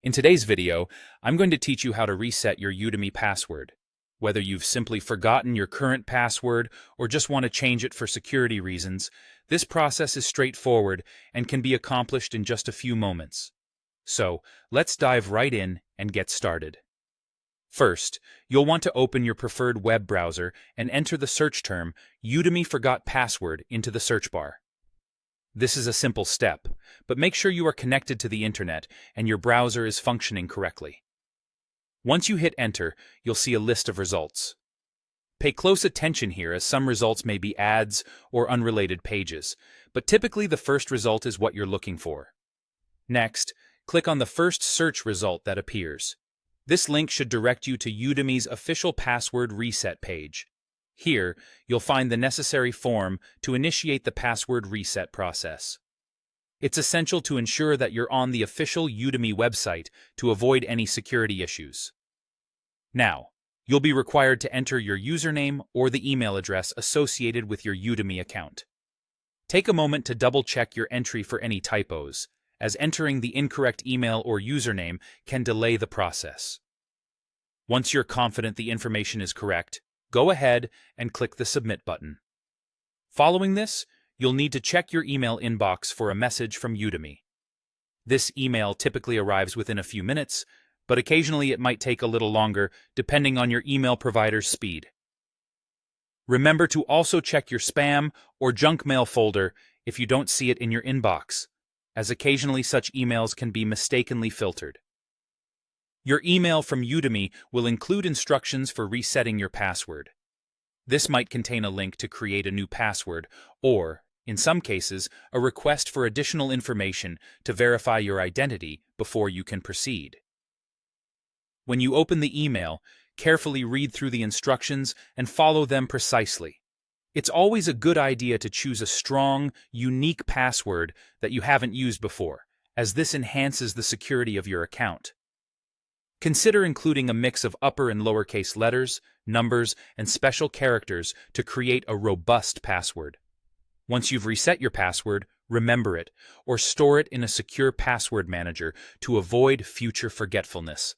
In today's video, I'm going to teach you how to reset your Udemy password. Whether you've simply forgotten your current password or just want to change it for security reasons, this process is straightforward and can be accomplished in just a few moments. So, let's dive right in and get started. First, you'll want to open your preferred web browser and enter the search term Udemy forgot password into the search bar. This is a simple step, but make sure you are connected to the internet and your browser is functioning correctly. Once you hit enter, you'll see a list of results. Pay close attention here as some results may be ads or unrelated pages, but typically the first result is what you're looking for. Next, click on the first search result that appears. This link should direct you to Udemy's official password reset page. Here, you'll find the necessary form to initiate the password reset process. It's essential to ensure that you're on the official Udemy website to avoid any security issues. Now, you'll be required to enter your username or the email address associated with your Udemy account. Take a moment to double-check your entry for any typos, as entering the incorrect email or username can delay the process. Once you're confident the information is correct, go ahead and click the Submit button. Following this, you'll need to check your email inbox for a message from Udemy. This email typically arrives within a few minutes, but occasionally it might take a little longer depending on your email provider's speed. Remember to also check your spam or junk mail folder if you don't see it in your inbox, as occasionally such emails can be mistakenly filtered. Your email from Udemy will include instructions for resetting your password. This might contain a link to create a new password or, in some cases, a request for additional information to verify your identity before you can proceed. When you open the email, carefully read through the instructions and follow them precisely. It's always a good idea to choose a strong, unique password that you haven't used before, as this enhances the security of your account. Consider including a mix of upper and lowercase letters, numbers, and special characters to create a robust password. Once you've reset your password, remember it or store it in a secure password manager to avoid future forgetfulness.